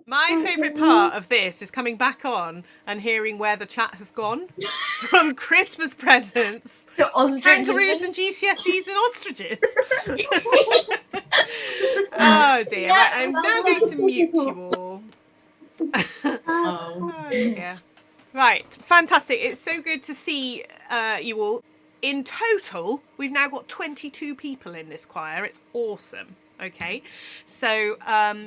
My favourite part of this is coming back on and hearing where the chat has gone. From Christmas presents to ostriches. Kangaroos and GCSEs and ostriches. Oh dear. Right, I'm now going to mute you all. Oh. Oh dear. Right, fantastic. It's so good to see you all. In total, we've now got 22 people in this choir. It's awesome. Okay, so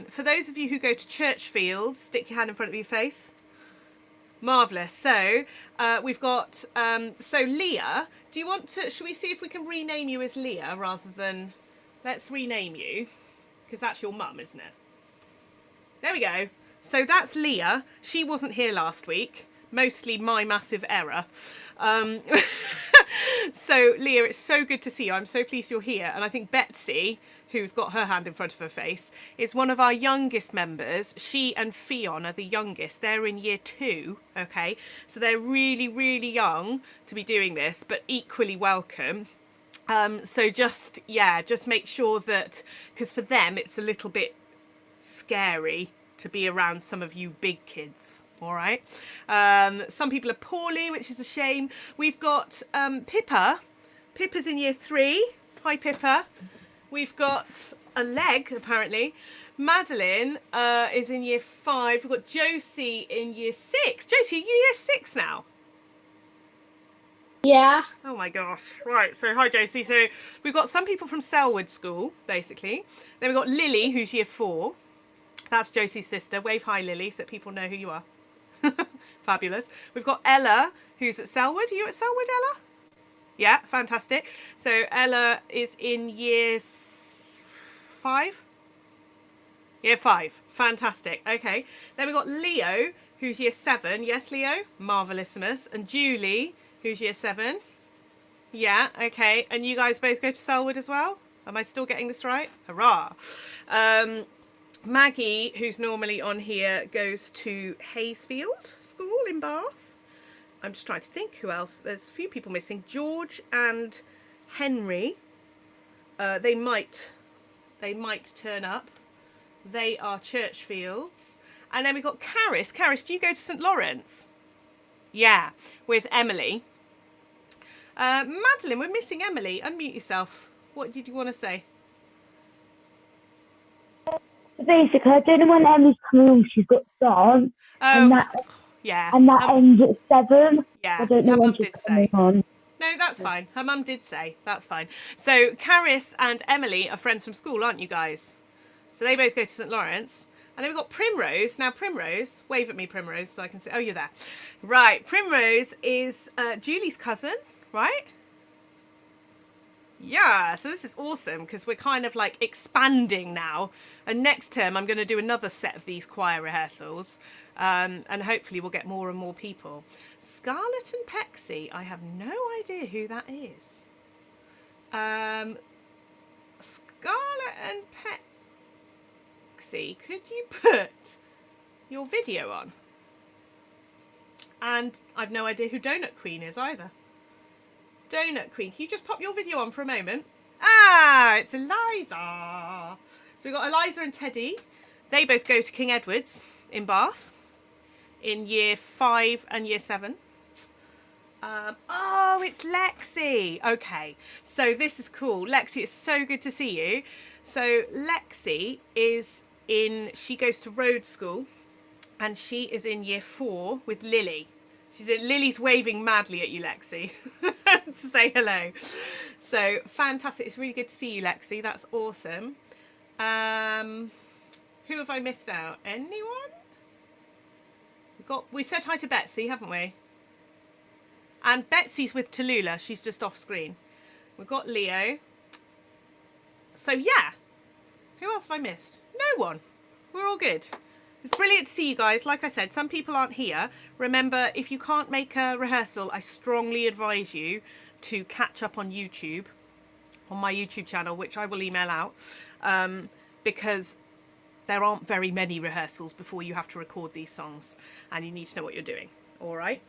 for those of you who go to church fields, stick your hand in front of your face. Marvellous. So we've got, so Leah, do you want to, should we see if we can rename you as Leah rather than, let's rename you, because that's your mum, isn't it? There we go. So that's Leah. She wasn't here last week. Mostly my massive error. So Leah, it's so good to see you. I'm so pleased you're here. And I think Betsy, who's got her hand in front of her face, is one of our youngest members. She and Fionn are the youngest. They're in year 2, okay? So they're really, really young to be doing this, but equally welcome. So just make sure that, because for them it's a little bit scary to be around some of you big kids. All right. Some people are poorly, which is a shame. We've got Pippa. Pippa's in year 3. Hi, Pippa. We've got a leg, apparently. Madeline is in year 5. We've got Josie in year 6. Josie, are you year 6 now? Yeah. Oh my gosh. Right. So hi, Josie. So we've got some people from Selwood School, basically. Then we've got Lily, who's year 4. That's Josie's sister. Wave hi, Lily, so that people know who you are. Fabulous. We've got Ella, who's at Selwood. Are you at Selwood, Ella? Yeah, fantastic. So Ella is in year 5. Year 5. Fantastic. Okay. Then we've got Leo, who's year 7. Yes, Leo? Marvellousness. And Julie, who's year 7. Yeah, okay. And you guys both go to Selwood as well? Am I still getting this right? Hurrah. Maggie, who's normally on here, goes to Hayesfield School in Bath. I'm just trying to think who else. There's a few people missing. George and Henry. They might turn up. They are Churchfields. And then we've got Caris. Caris, do you go to St Lawrence? Yeah, with Emily. Madeline, we're missing Emily. Unmute yourself. What did you want to say? Basically, I don't know when Emmy's coming on. She's got dance. Oh, And that ends at 7. Yeah, I don't know when she's coming on. No, that's fine. Her mum did say. That's fine. So Caris and Emily are friends from school, aren't you guys? So they both go to St Lawrence. And then we've got Primrose. Now, Primrose, wave at me, Primrose, so I can see. Oh, you're there. Right. Primrose is Julie's cousin, right? Yeah, so this is awesome because we're kind of like expanding now. And next term, I'm going to do another set of these choir rehearsals. And hopefully we'll get more and more people. Scarlett and Pexy, I have no idea who that is. Scarlett and Pexy, could you put your video on? And I've no idea who Donut Queen is either. Donut Queen, can you just pop your video on for a moment? Ah, it's Eliza. So we've got Eliza and Teddy. They both go to King Edward's in Bath in year 5 and year 7. Oh, it's Lexi. Okay, so this is cool. Lexi, it's so good to see you. So Lexi she goes to Rhodes School and she is in year 4 with Lily. Lily's waving madly at you, Lexi, to say hello. So fantastic. It's really good to see you, Lexi. That's awesome. Who have I missed out? Anyone? We said hi to Betsy, haven't we? And Betsy's with Tallulah. She's just off screen. We've got Leo. So yeah. Who else have I missed? No one. We're all good. It's brilliant to see you guys. Like I said, some people aren't here. Remember, if you can't make a rehearsal, I strongly advise you to catch up on YouTube, on my YouTube channel, which I will email out, because there aren't very many rehearsals before you have to record these songs, and you need to know what you're doing. All right.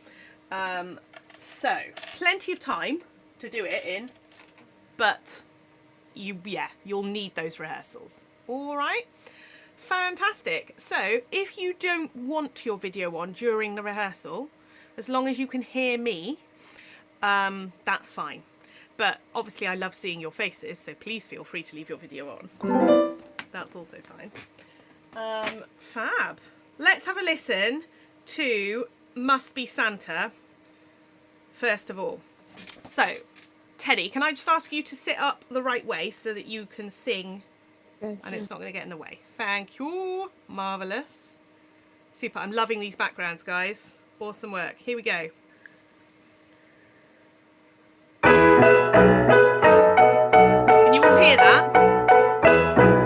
So plenty of time to do it in, but you'll need those rehearsals. All right. Fantastic. So if you don't want your video on during the rehearsal, as long as you can hear me, that's fine. But obviously I love seeing your faces, so please feel free to leave your video on. That's also fine. Fab. Let's have a listen to Must Be Santa first of all. So, Teddy, can I just ask you to sit up the right way so that you can sing and it's not going to get in the way? Thank you. Marvellous. Super. I'm loving these backgrounds, guys. Awesome work. Here we go. Can you all hear that?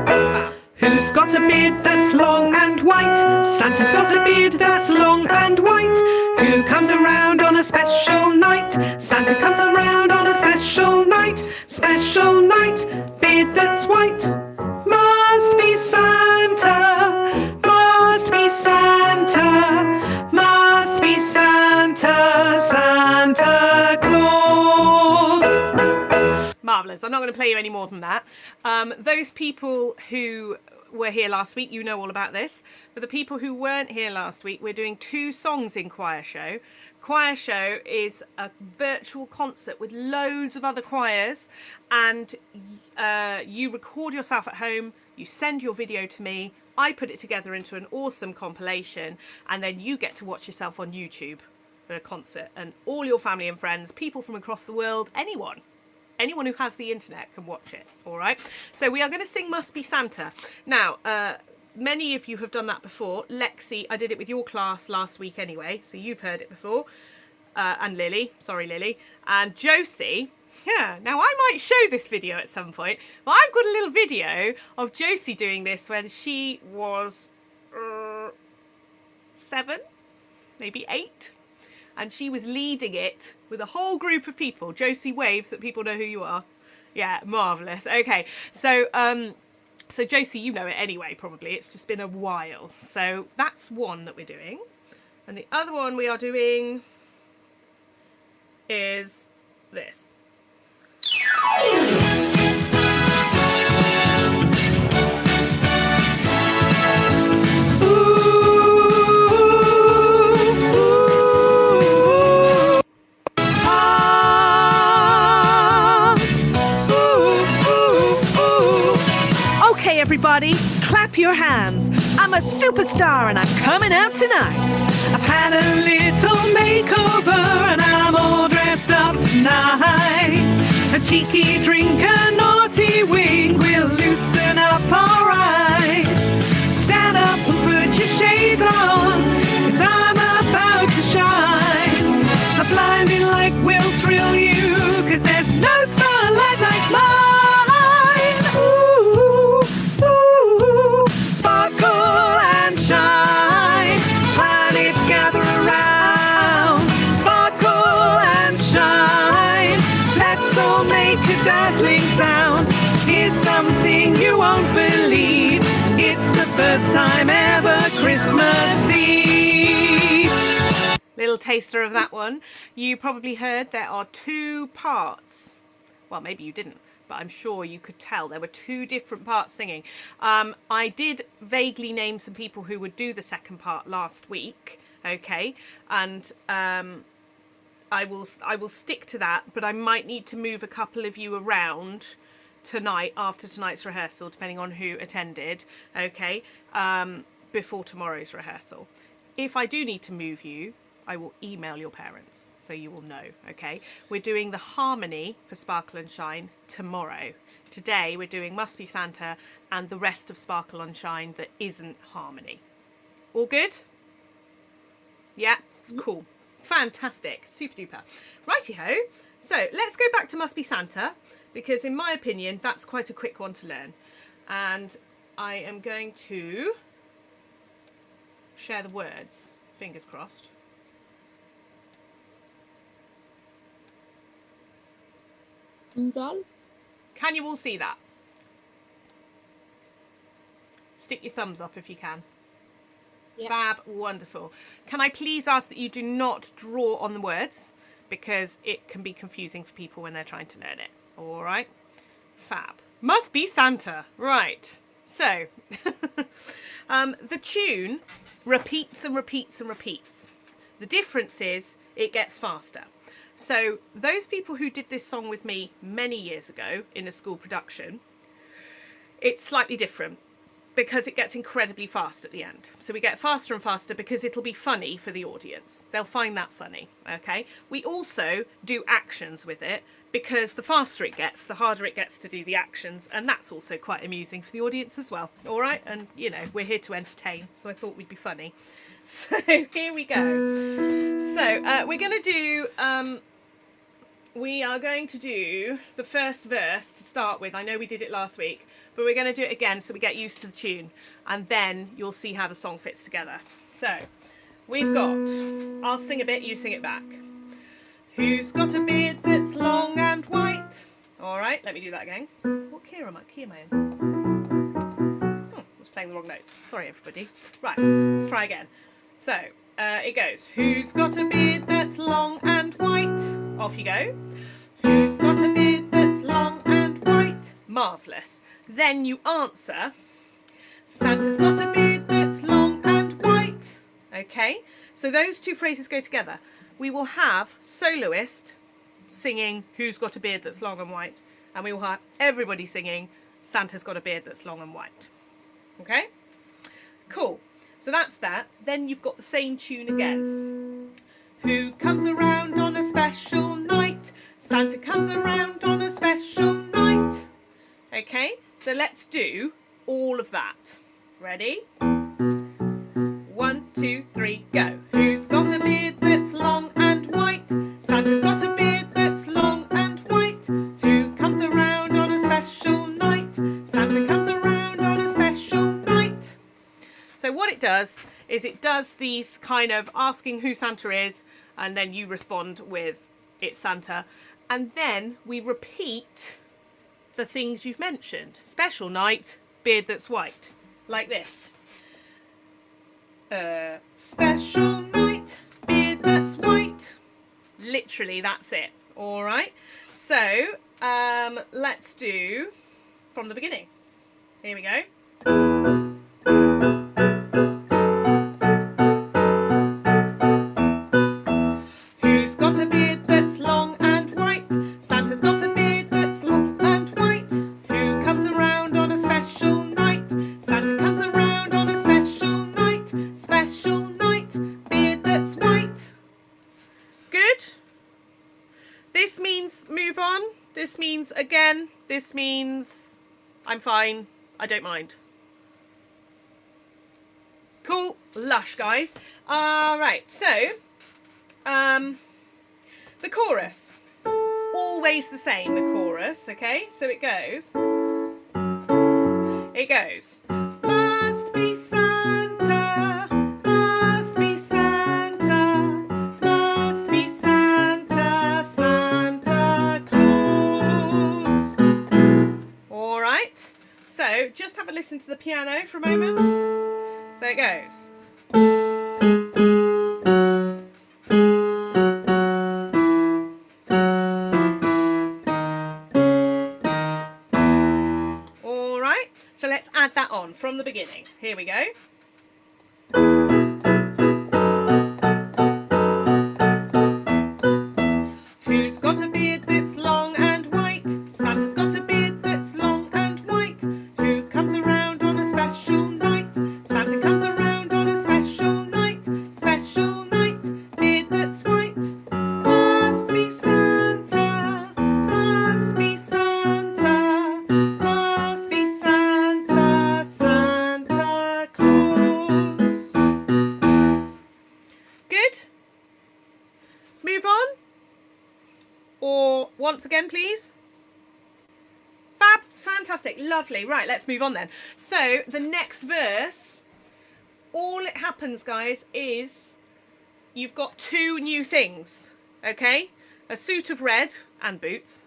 Fab. Who's got a beard that's long and white? Santa's got a beard that's long and white. Who comes around on a special night? Santa comes around on a special night. Special night, beard that's white. Must be Santa, must be Santa, must be Santa, Santa Claus. Marvellous. I'm not going to play you any more than that. Those people who were here last week, you know all about this. But the people who weren't here last week, we're doing 2 songs in ChoirShow. ChoirShow is a virtual concert with loads of other choirs, and you record yourself at home, you send your video to me, I put it together into an awesome compilation, and then you get to watch yourself on YouTube at a concert, and all your family and friends, people from across the world, anyone who has the internet can watch it. All right, so we are going to sing Must Be Santa now. Many of you have done that before. Lexi, I did it with your class last week anyway, so you've heard it before. And Lily, sorry Lily, and Josie. Yeah, now I might show this video at some point, but I've got a little video of Josie doing this when she was 7, maybe 8. And she was leading it with a whole group of people. Josie waves so that people know who you are. Yeah, marvellous. Okay, so so Josie, you know it anyway, probably. It's just been a while. So that's one that we're doing. And the other one we are doing is this. Everybody, clap your hands. I'm a superstar and I'm coming out tonight. I've had a little makeover and I'm all dressed up tonight. A cheeky drink, a naughty wink will loosen up alright. Stand up and put your shades on, 'cause I'm about to shine. A blinding light will thrill you, 'cause there's no starlight like mine. Sparkle and shine, planets gather around. Sparkle and shine, let's all make a dazzling sound. Here's something you won't believe, it's the first time ever Christmas Eve. Little taster of that one. You probably heard there are 2 parts. Well, maybe you didn't, but I'm sure you could tell there were 2 different parts singing. I did vaguely name some people who would do the second part last week, okay, and I will stick to that, but I might need to move a couple of you around tonight after tonight's rehearsal, depending on who attended, okay, before tomorrow's rehearsal. If I do need to move you, I will email your parents, so you will know, okay? We're doing the harmony for Sparkle and Shine tomorrow. Today we're doing Must Be Santa and the rest of Sparkle and Shine that isn't harmony. All good? Yeah, cool. Fantastic. Super duper. Righty-ho. So let's go back to Must Be Santa, because in my opinion, that's quite a quick one to learn. And I am going to share the words, fingers crossed. Can you all see that? Stick your thumbs up if you can. Yep. Fab, wonderful. Can I please ask that you do not draw on the words, because it can be confusing for people when they're trying to learn it. All right? Fab. Must Be Santa. Right. So, the tune repeats and repeats and repeats. The difference is it gets faster. So those people who did this song with me many years ago in a school production, it's slightly different because it gets incredibly fast at the end. So we get faster and faster because it'll be funny for the audience. They'll find that funny, okay? We also do actions with it because the faster it gets, the harder it gets to do the actions, and that's also quite amusing for the audience as well, all right? And, you know, we're here to entertain, so I thought we'd be funny. So here we go. So we are going to do the first verse to start with. I know we did it last week, but we're going to do it again so we get used to the tune, and then you'll see how the song fits together. So we've got, I'll sing a bit, you sing it back. Who's got a beard that's long and white? All right, let me do that again. What key am I in? Oh, I was playing the wrong notes. Sorry, everybody. Right, let's try again. So it goes, who's got a beard that's long and white? Off you go. Who's got a beard that's long and white? Marvellous. Then you answer, Santa's got a beard that's long and white. Okay, so those two phrases go together. We will have soloist singing Who's Got a Beard That's Long and White, and we will have everybody singing Santa's Got a Beard That's Long and White. Okay, cool. So that's that. Then you've got the same tune again. Who comes around on a special night? Santa comes around on a special night. Okay, so let's do all of that. Ready? 1, 2, 3, go. Who's got a beard that's long and white? Santa's got a beard that's long and white. Who comes around on a special night? Santa comes around on a special night. So what it does is it does these kind of asking who Santa is, and then you respond with it's Santa, and then we repeat the things you've mentioned. Special night, beard that's white, like this. Special night, beard that's white. Literally, that's it. All right. So let's do from the beginning. Here we go. Who's got a beard that's long and white? Santa's got a beard that's long and white. Who comes around on a special night? Santa comes around on a special night. Special night, beard that's white. Good? This means move on. This means again. This means I'm fine. I don't mind. Cool. Lush, guys. Right, so the chorus. Always the same, the chorus, okay? So it goes. It goes. Must be Santa, must be Santa, must be Santa, Santa Claus. All right. So just have a listen to the piano for a moment. So it goes. All right. So let's add that on from the beginning. Here we go. Who's got a beard that's long and white? Santa's got a beard that's long and white. Who comes around on a special night? Santa comes around on a special night. Special night, beard that's white. Must be Santa, must be Santa, must be Santa, Santa Claus. Good? Move on. Or once again, please. Fab, fantastic, lovely. Right, let's move on then. So the next verse, all it happens, guys, is you've got two new things, okay? A suit of red and boots,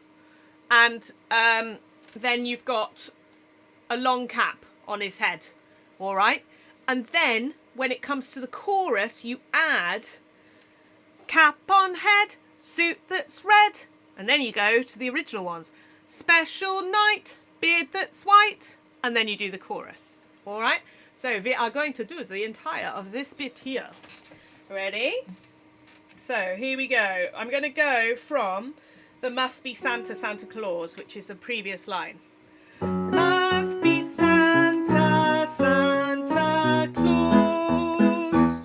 and then you've got a long cap on his head, all right? And then when it comes to the chorus, you add cap on head, suit that's red, and then you go to the original ones. Special night, beard that's white. and then you do the chorus. All right? So we are going to do the entire of this bit here. Ready? So here we go. I'm going to go from the Must Be Santa, Santa Claus, which is the previous line. Must be Santa, Santa Claus,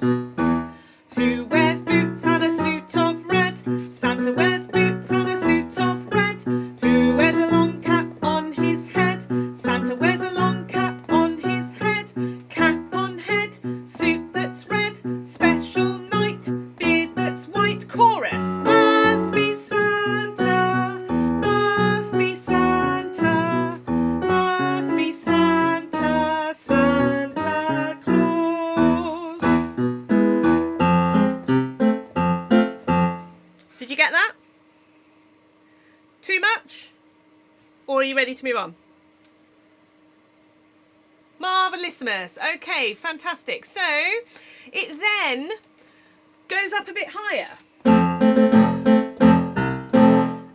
who wears boots and a suit of red. Santa wears boots and a suit of red, who wears a long cap on his head. Santa wears a long cap on his head, cap on head, suit that's red, special night, beard that's white. Chorus. Must be Santa, must be Santa, must be Santa, Santa Claus. Did you get that? Too much? Or are you ready to move on? Marvelous. Okay, fantastic. So it then goes up a bit higher.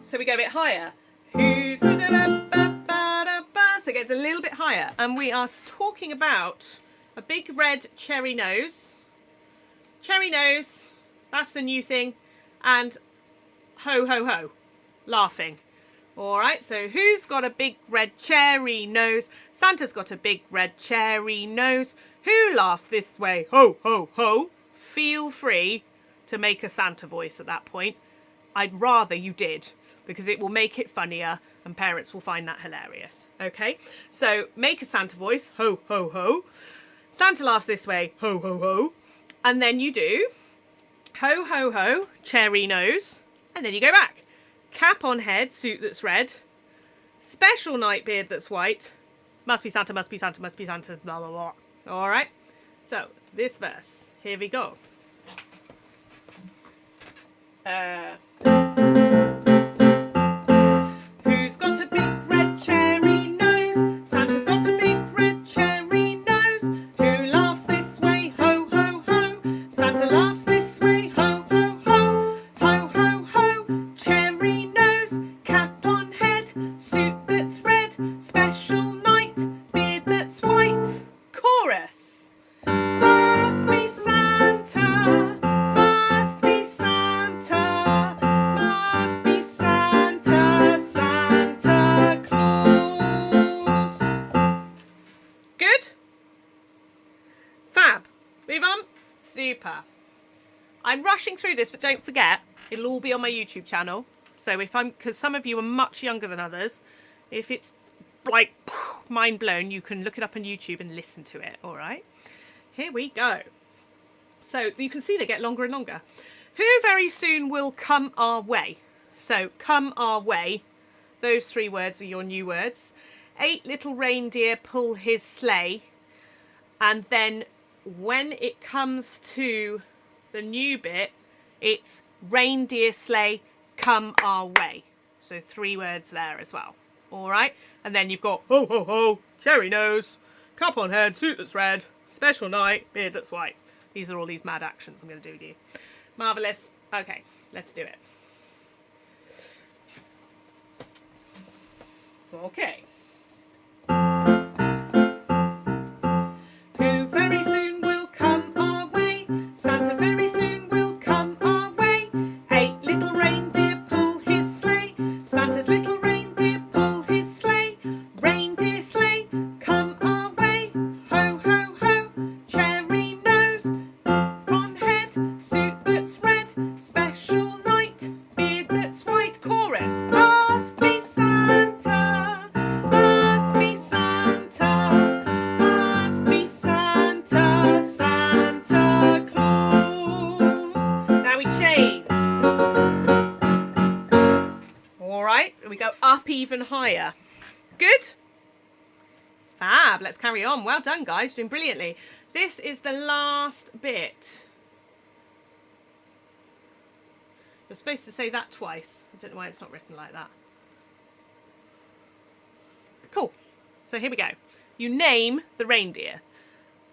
So we go a bit higher. Who's so it gets a little bit higher, and we are talking about a big red cherry nose. Cherry nose, that's the new thing, and ho ho ho, laughing. All right, so who's got a big red cherry nose? Santa's got a big red cherry nose. Who laughs this way? Ho, ho, ho. Feel free to make a Santa voice at that point. I'd rather you did, because it will make it funnier and parents will find that hilarious. Okay, so make a Santa voice. Ho, ho, ho. Santa laughs this way. Ho, ho, ho. And then you do ho, ho, ho, cherry nose. And then you go back. Cap on head, suit that's red. Special night, beard that's white. Must be Santa, must be Santa, must be Santa, blah, blah, blah. All right. So this verse, here we go. Who's got a big red cherry nose? Santa's got a big red cherry nose. Who laughs this way? Ho, ho, ho. Santa laughs this way. Ho, ho, ho. Ho, ho, ho. Cherry nose, cap on head, suit that's red, special night, beard that's white. Chorus. Must be Santa, must be Santa, must be Santa, Santa Claus. Good? Fab. Move on. Super. I'm rushing through this, but don't forget, it'll all be on my YouTube channel. So because some of you are much younger than others, if it's like mind blown, you can look it up on YouTube and listen to it. All right. Here we go. So you can see they get longer and longer. Who very soon will come our way? So come our way. Those 3 words are your new words. 8 little reindeer pull his sleigh. And then when it comes to the new bit, it's reindeer sleigh, come our way. So 3 words there as well. All right. And then you've got ho, ho, ho, cherry nose, cap on head, suit that's red, special night, beard that's white. These are all these mad actions I'm going to do with you. Marvellous. Okay, let's do it. Okay. Who very soon will come our way? Santa very soon will come our way. 8 little reindeer pull his sleigh. Santa's little reindeer pull his sleigh. Reindeer sleigh, come our way. Ho, ho, ho, cherry nose, on head, suit that's red, special night, beard that's white. Chorus. Must be Santa, must be Santa, must be Santa, Santa Claus. Now we change. All right, we go up even higher. Good? Fab, let's carry on. Well done, guys, doing brilliantly. This is the last bit. You're supposed to say that twice. I don't know why it's not written like that. Cool. So here we go. You name the reindeer.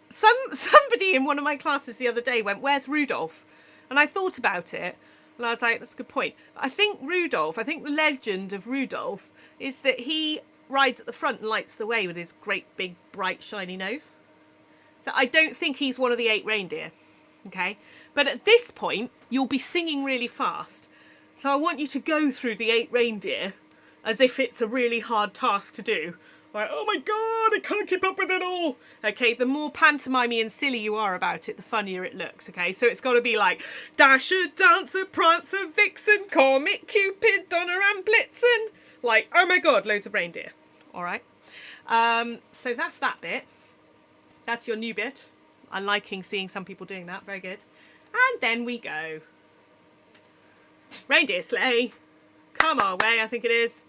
Somebody in one of my classes the other day went, "Where's Rudolph?" And I thought about it, and I was like, that's a good point. I think the legend of Rudolph is that he rides at the front and lights the way with his great big bright shiny nose. So I don't think he's one of the 8 reindeer. Okay, but at this point you'll be singing really fast, so I want you to go through the 8 reindeer as if it's a really hard task to do. Like, oh my god, I can't keep up with it all. Okay, the more pantomimey and silly you are about it, the funnier it looks. Okay, so it's got to be like Dasher, Dancer, Prancer, Vixen, Comet, Cupid, Donner and Blitzen. Like, oh my god, loads of reindeer. All right, so that's that bit. That's your new bit. I'm liking seeing some people doing that. Very good. And then we go. Reindeer sleigh, come our way, I think it is.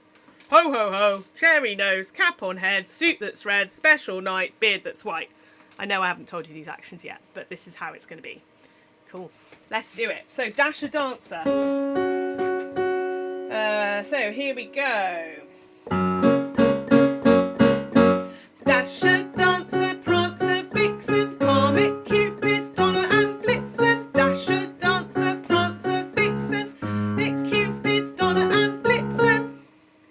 Ho, ho, ho, cherry nose, cap on head, suit that's red, special night, beard that's white. I know I haven't told you these actions yet, but this is how it's going to be. Cool. Let's do it. So, Dasher Dancer. So, here we go. Dasher, Dancer, Prancer, Vixen, Comet, Cupid, Donner and Blitzen. Dasher, Dancer, Prancer, Vixen, Cupid, Donner and Blitzen.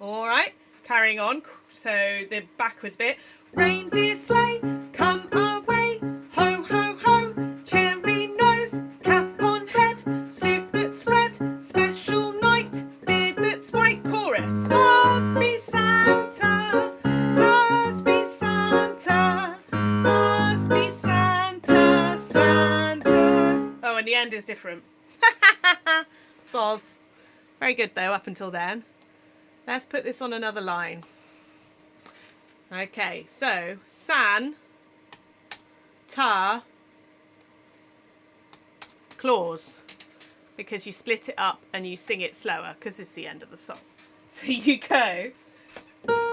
All right, carrying on. So the backwards bit. Reindeer sleigh, come our way. Ho, ho, ho, cherry nose, cap on head, suit that's red, special night, beard that's white. Chorus. Must be Santa, must be Santa, must be Santa, Santa. Oh, and the end is different. Soz. Very good though, up until then. Let's put this on another line. Okay, so San, Ta, Claus, because you split it up and you sing it slower because it's the end of the song. So you go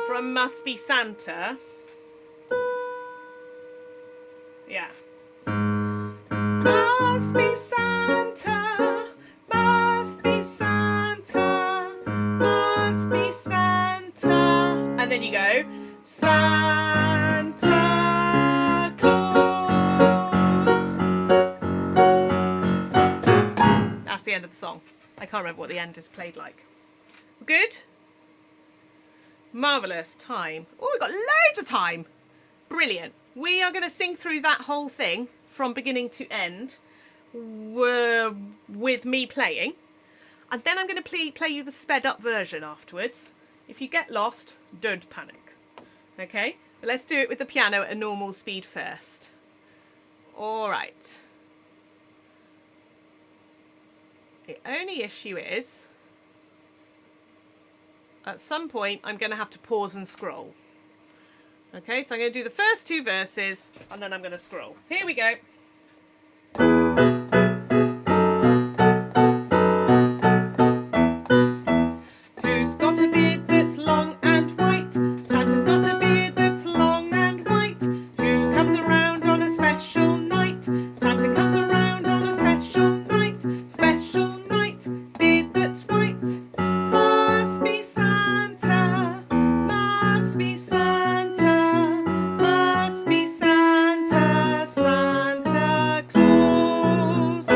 from Must Be Santa. Yeah. Must be Santa, must be Santa, must be Santa. And then you go Santa Claus. That's the end of the song. I can't remember what the end is played like. Good? Marvellous. Time. Oh, we've got loads of time. Brilliant. We are going to sing through that whole thing from beginning to end with me playing. And then I'm going to play you the sped up version afterwards. If you get lost, don't panic. Okay? But let's do it with the piano at a normal speed first. All right. The only issue is, at some point, I'm going to have to pause and scroll. Okay, so I'm going to do the first 2 verses, and then I'm going to scroll. Here we go. Who's got a beard that's long and white? Santa's got a beard that's long and white. Who comes around on a special night? Santa comes around on a special night. Special night, beard that's white. Must be Santa, must be Santa, must be Santa, Santa Claus.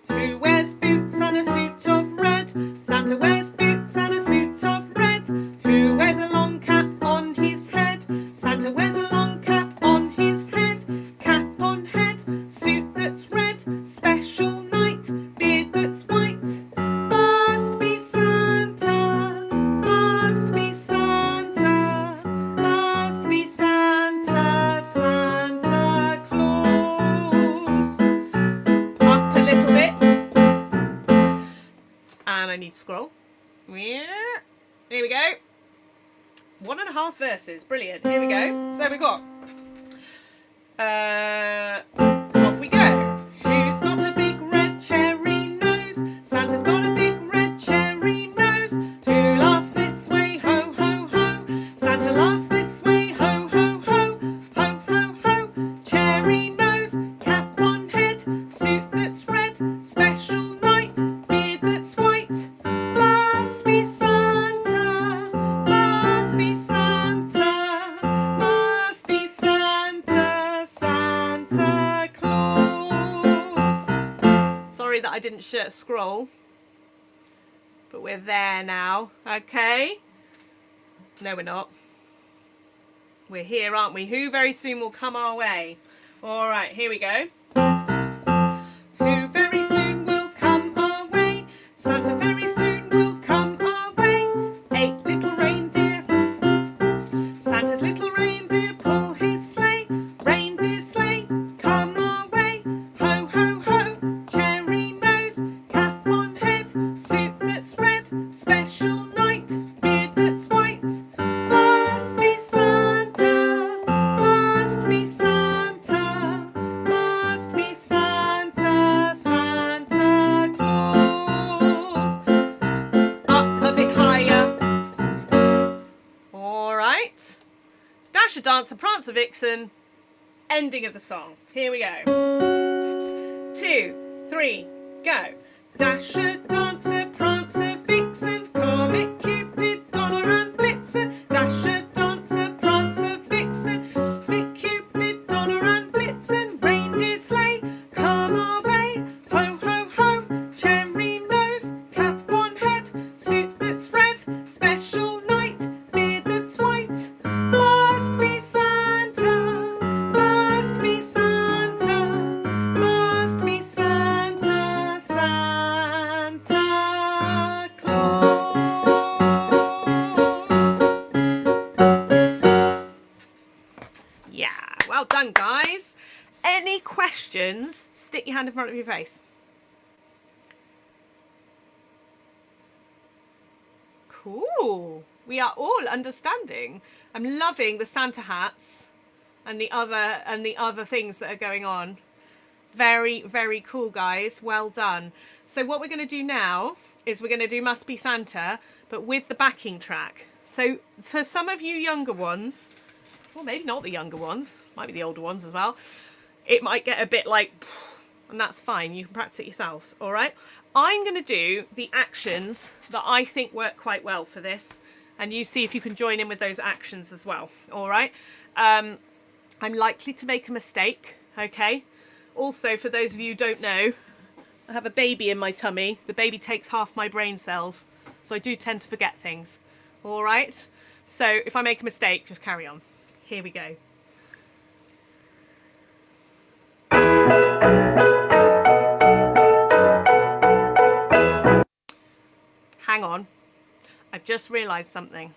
Who wears boots and a suit of red? Santa wears boots and a suit of red. Who wears a long cap on his head? Santa wears a long cap on his head. Cap on head, suit that's red. Special night, beard that's white. Must be Santa, must be Santa, must be Santa, Santa Claus. Up a little bit. And I need to scroll. Yeah. Here we go. 1.5 verses. Brilliant. Here we go. So we got off we go. Who's got a big red cherry nose? Santa's got a big red cherry nose. Who laughs this way? Ho, ho, ho. Santa laughs this way. Ho, ho, ho. Ho, ho, ho. Cherry nose, cap on head, suit that's red. Special night, beard that's white. Must be Santa, must be Santa, must be Santa, Santa Claus. Sorry that I didn't scroll, but we're there now. Okay, No, we're not. We're here, aren't we? Who very soon will come our way? All right, here we go. Who very soon will come our way? Santa very soon will come our way. 8 little reindeer. Santa's little reindeer pull his sleigh. Reindeer sleigh, come our way. Ho, ho, ho, cherry nose, cap on head, suit that's red, special night, beard that's white. Must be Santa, must be Santa, must be Santa, Santa Claus. Up a bit higher. All right. Dasher, Dancer, Prancer, Vixen. Ending of the song. Here we go. 2, 3, go. Dasher, Dancer, Prancer, Vixen, Comet, Cupid, Donner and Blitzen. Dasher, Dancer, Prancer, Vixen, Comet, Cupid, Donner and Blitzen. Reindeer sleigh, come our way. Ho, ho, ho, cherry nose, cap on head, suit that's red, special night, beard that's white. Must be Santa, must be Santa, must be Santa, Santa Claus. Yeah, well done, guys. Any questions? Stick your hand in front of your face. Cool. We are all understanding. I'm loving the Santa hats and the other things that are going on. Very, very cool, guys. Well done. So what we're going to do now is we're going to do Must Be Santa, but with the backing track. So for some of you younger ones, well, maybe not the younger ones, might be the older ones as well, it might get a bit like, and that's fine. You can practice it yourselves. All right. I'm going to do the actions that I think work quite well for this, and you see if you can join in with those actions as well. All right. I'm likely to make a mistake. Okay. Also, for those of you who don't know, I have a baby in my tummy. The baby takes half my brain cells, so I do tend to forget things. All right. So if I make a mistake, just carry on. Here we go. Hang on. I've just realised something.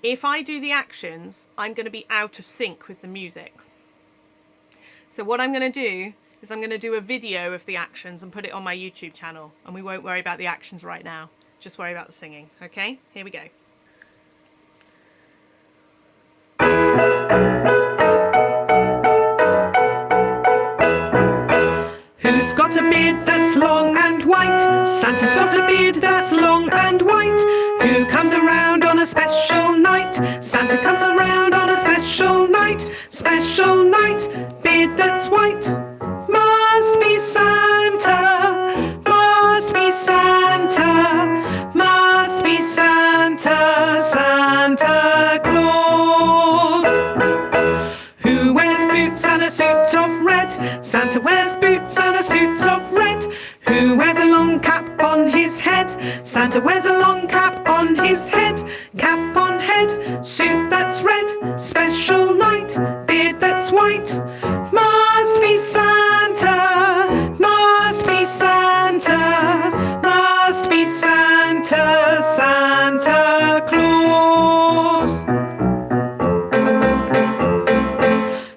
If I do the actions, I'm going to be out of sync with the music. So what I'm going to do is I'm going to do a video of the actions and put it on my YouTube channel. And we won't worry about the actions right now. Just worry about the singing. Okay? Here we go. Who's got a beard that's long and white? Santa's got a beard that's long and white. Who comes around on a special night? Santa comes around on a special night. Special night, beard that's white. Must be Santa, must be Santa, must be Santa, Santa Claus. Who wears boots and a suit of red? Santa wears boots and a suit of red. Who wears a long cap on his head? Santa wears a long cap on his head. Cap on head, suit that's red. Special night, beard that's white. Must be Santa, must be Santa, must be Santa, Santa Claus.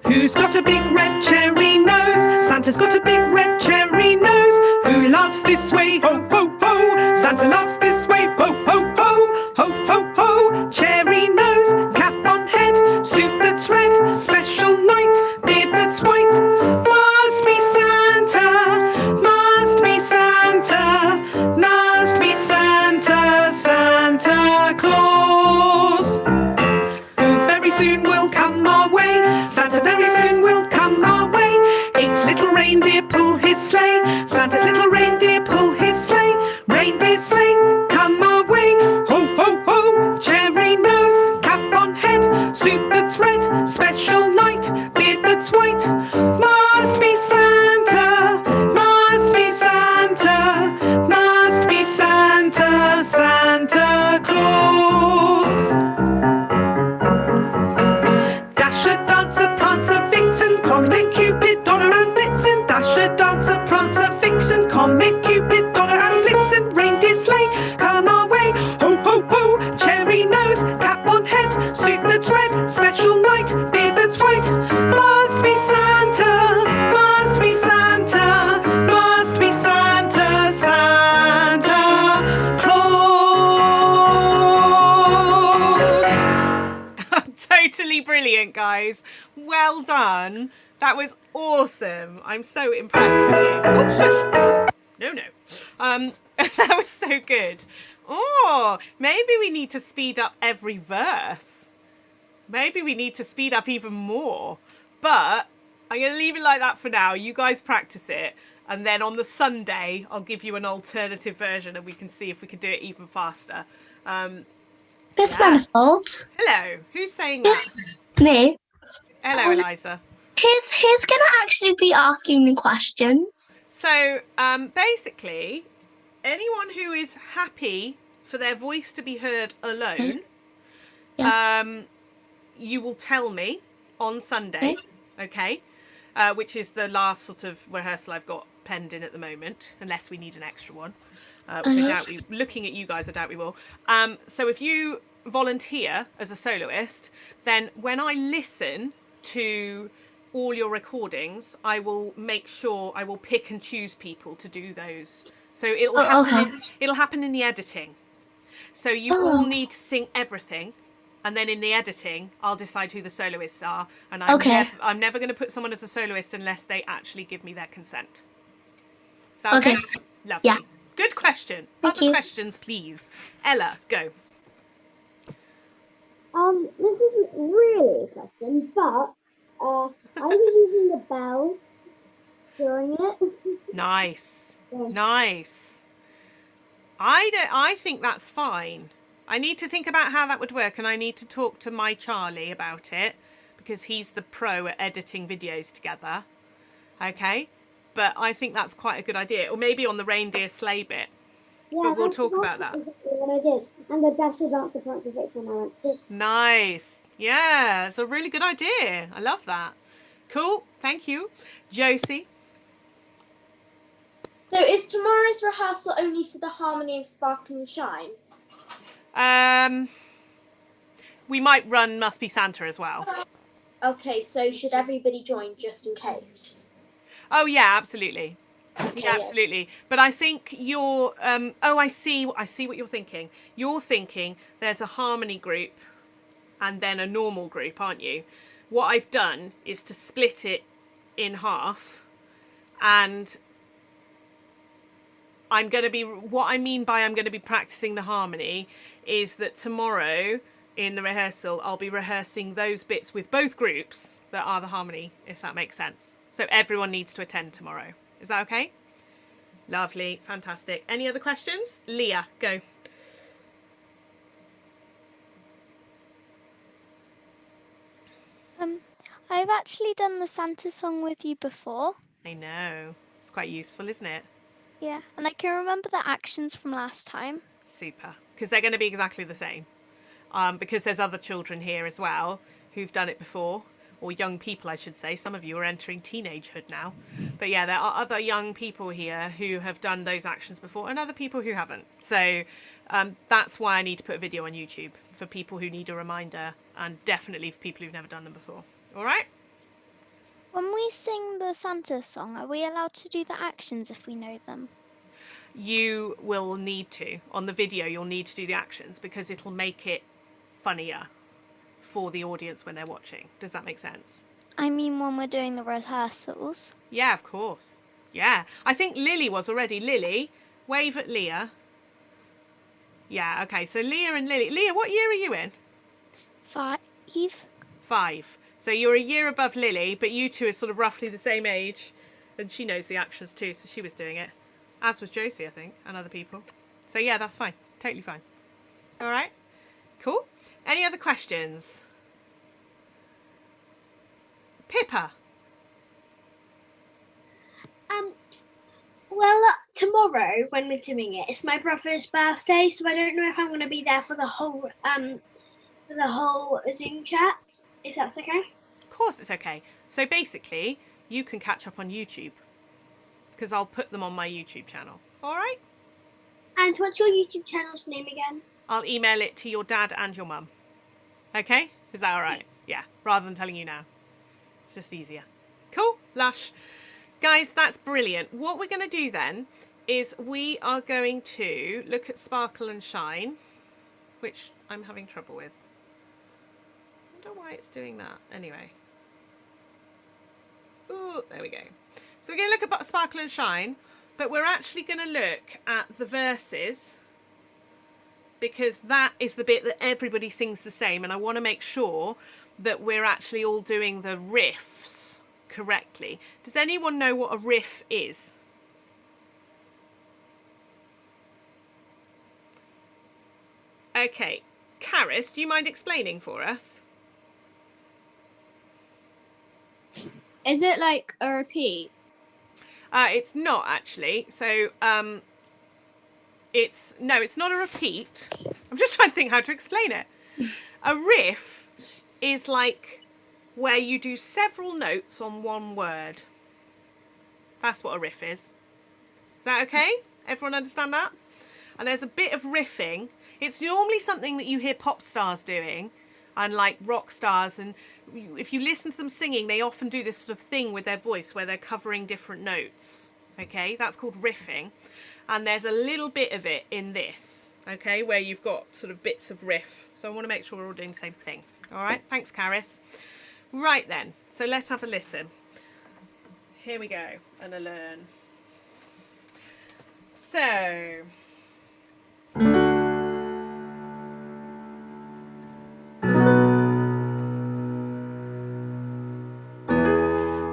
Who's got a big red cherry nose? Santa's got a big red cherry nose. Who loves this way? Ho, ho, ho. Santa loves this way. Ho, ho, ho. Ho, ho, ho. Cherry nose, cap on head, suit that's red. Special night, beard that's white. Must be Santa, must be Santa, must be Santa, Santa Claus. Who very soon will come our way? Santa very soon will come our way. 8 little reindeer pull his sleigh. Santa's little reindeer pull his sleigh. Reindeer sleigh, brilliant, guys. Well done. That was awesome. I'm so impressed with you. Oh, shush. No. That was so good. Oh, maybe we need to speed up every verse. Maybe we need to speed up even more. But I'm going to leave it like that for now. You guys practice it. And then on the Sunday, I'll give you an alternative version and we can see if we can do it even faster. Miss Manifold. Hello. Who's saying that? Me. Hello, Eliza. Who's going to actually be asking me questions? So basically, anyone who is happy for their voice to be heard alone, you will tell me on Sunday, okay? Which is the last sort of rehearsal I've got penned in at the moment, unless we need an extra one. Which I doubt looking at you guys, I doubt we will. So if you volunteer as a soloist, then when I listen to all your recordings, I will make sure I will pick and choose people to do those. So it'll happen in the editing. So you all need to sing everything. And then in the editing, I'll decide who the soloists are. And I'm never going to put someone as a soloist unless they actually give me their consent. Is that okay? Lovely. Yeah. Good question. Other questions, please. Ella, go. This isn't really a question, but I was using the bells during it. Nice. Nice. I think that's fine. I need to think about how that would work, and I need to talk to my Charlie about it because he's the pro at editing videos together. Okay? But I think that's quite a good idea. Or maybe on the reindeer sleigh bit. Yeah, but we'll talk about that. What I did. And the Dasher Dancer practice when I went to. Nice. Yeah, it's a really good idea. I love that. Cool. Thank you. Josie? So is tomorrow's rehearsal only for the harmony of Sparkle and Shine? We might run Must Be Santa as well. Okay, so should everybody join just in case? Oh yeah, absolutely. Yeah, absolutely. But I think you're I see what you're thinking. You're thinking there's a harmony group and then a normal group, aren't you? What I've done is to split it in half, and what I mean by I'm going to be practicing the harmony is that tomorrow in the rehearsal I'll be rehearsing those bits with both groups that are the harmony, if that makes sense. So everyone needs to attend tomorrow. Is that okay? Lovely. Fantastic. Any other questions? Leah, go. I've actually done the Santa song with you before. I know. It's quite useful, isn't it? Yeah, and I can remember the actions from last time. Super. Because they're going to be exactly the same. Because there's other children here as well who've done it before. Or young people, I should say. Some of you are entering teenagehood now. But yeah, there are other young people here who have done those actions before and other people who haven't. So that's why I need to put a video on YouTube for people who need a reminder, and definitely for people who've never done them before. All right? When we sing the Santa song, are we allowed to do the actions if we know them? You will need to. On the video, you'll need to do the actions because it'll make it funnier for the audience when they're watching. Does that make sense? I mean when we're doing the rehearsals. Yeah, of course. Yeah. I think Lily was already. Lily, wave at Leah. Yeah, okay. So Leah and Lily. Leah, what year are you in? 5. 5. So you're a year above Lily, but you two are sort of roughly the same age. And she knows the actions too, so she was doing it. As was Josie, I think, and other people. So yeah, that's fine. Totally fine. All right. Cool. Any other questions? Pippa. Well, tomorrow when we're doing it, it's my brother's birthday, so I don't know if I'm going to be there for the whole Zoom chat. If that's okay. Of course, it's okay. So basically, you can catch up on YouTube because I'll put them on my YouTube channel. All right. And what's your YouTube channel's name again? I'll email it to your dad and your mum. Okay? Is that all right? Yeah. Rather than telling you now. It's just easier. Cool. Lush. Guys, that's brilliant. What we're going to do then is we are going to look at Sparkle and Shine, which I'm having trouble with. wonder why it's doing that. Anyway. Ooh, there we go. So we're going to look at Sparkle and Shine, but we're actually going to look at the verses because that is the bit that everybody sings the same, and I want to make sure that we're actually all doing the riffs correctly. Does anyone know what a riff is? Okay, Karis, do you mind explaining for us? Is it like a repeat? It's not actually. So it's not a repeat. I'm just trying to think how to explain it. A riff is like where you do several notes on one word. That's what a riff is. Is that okay? Everyone understand that? And there's a bit of riffing. It's normally something that you hear pop stars doing and like rock stars, and if you listen to them singing, they often do this sort of thing with their voice where they're covering different notes. Okay, that's called riffing. And there's a little bit of it in this, okay, where you've got sort of bits of riff. So I want to make sure we're all doing the same thing. All right, thanks, Karis. Right then, so let's have a listen. Here we go, and a learn. So...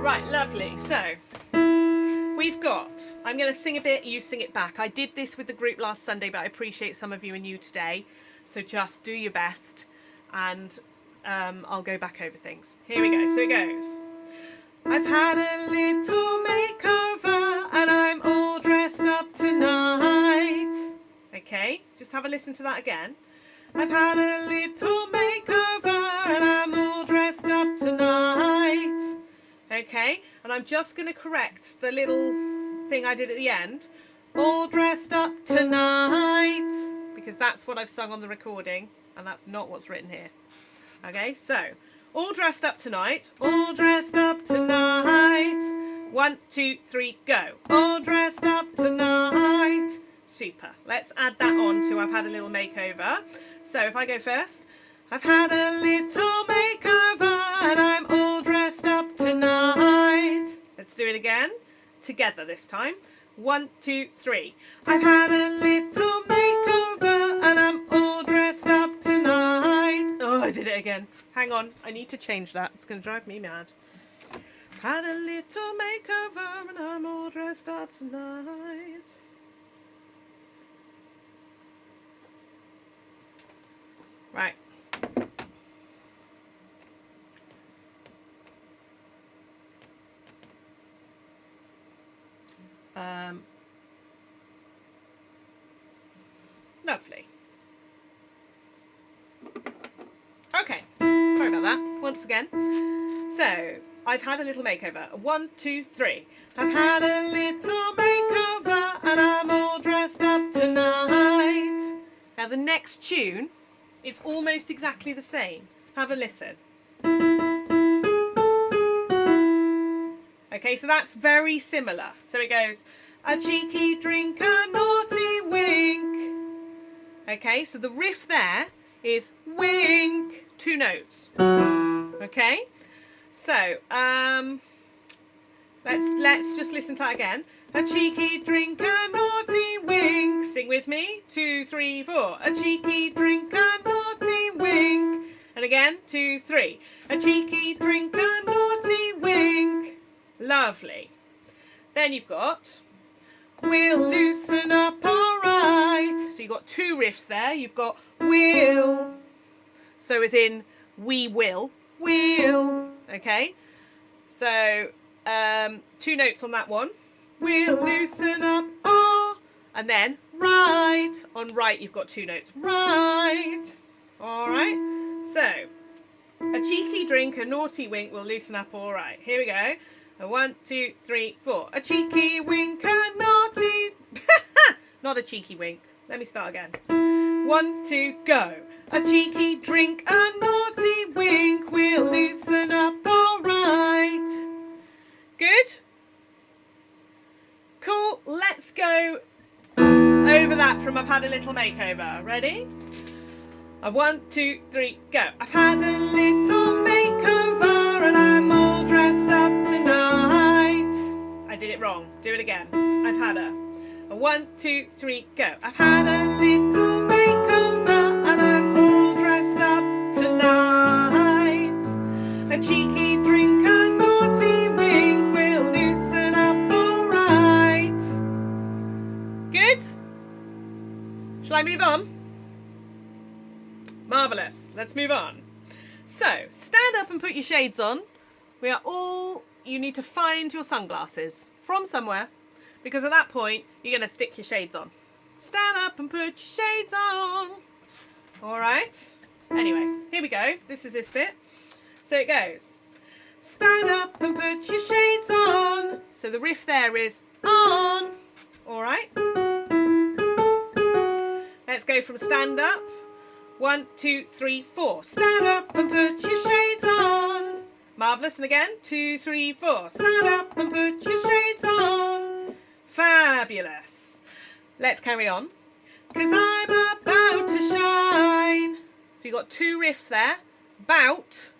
Right, lovely. So we've got, I'm going to sing a bit, you sing it back. I did this with the group last Sunday, but I appreciate some of you are new today. So just do your best and I'll go back over things. Here we go. So it goes. I've had a little makeover and I'm all dressed up tonight. Okay, just have a listen to that again. I've had a little makeover and I'm all dressed up tonight. Okay, and I'm just going to correct the little thing I did at the end. All dressed up tonight, because that's what I've sung on the recording, and that's not what's written here. Okay, so, all dressed up tonight, all dressed up tonight. 1, 2, 3, go. All dressed up tonight. Super. Let's add that on to I've had a little makeover. So if I go first. I've had a little makeover and I'm all dressed up tonight. Let's do it again. Together this time. 1, 2, 3. I've had a little makeover and I'm all dressed up tonight. Oh, I did it again. Hang on. I need to change that. It's going to drive me mad. Had a little makeover and I'm all dressed up tonight. Right. Lovely. Okay, sorry about that. Once again. So, I've had a little makeover. 1, 2, 3. I've had a little makeover and I'm all dressed up tonight. Now the next tune is almost exactly the same. Have a listen. Okay, so that's very similar. So it goes, a cheeky drink, a naughty wink. Okay, so the riff there is wink, 2 notes. Okay, so let's just listen to that again. A cheeky drink, a naughty wink. Sing with me. 2, 3, 4. A cheeky drink, a naughty wink. And again, 2, 3. A cheeky drink, a naughty wink. Lovely. Then you've got we'll loosen up alright. So you've got 2 riffs there. You've got will. So as in we will. Will. Okay. So 2 notes on that one. We'll loosen up, oh, and then right. On right, you've got 2 notes. Right. All right. So, a cheeky drink, a naughty wink will loosen up. All right. Here we go. 1, 2, 3, 4. A cheeky wink, a naughty. Not a cheeky wink. Let me start again. 1, 2, go. A cheeky drink, a naughty wink will loosen up. All right. Good. Cool, let's go over that from I've had a little makeover. Ready? A 1, 2, 3, go. I've had a little makeover and I'm all dressed up tonight. I did it wrong. Do it again. I've had a 1, 2, 3, go. I've had a little makeover and I'm all dressed up tonight. A cheeky drink and naughty wink will loosen up alright. Good? Shall I move on? Marvellous. Let's move on. So, stand up and put your shades on. You need to find your sunglasses from somewhere, because at that point, you're going to stick your shades on. Stand up and put your shades on. All right. Anyway, here we go. This is this bit. So it goes. Stand up and put your shades on. So the riff there is on. All right. Let's go from stand up. 1, 2, 3, 4. Stand up and put your shades on. Marvellous. And again. 2, 3, 4. Stand up and put your shades on. Fabulous. Let's carry on. 'Cause I'm about to shine. So you've got two riffs there. Bout,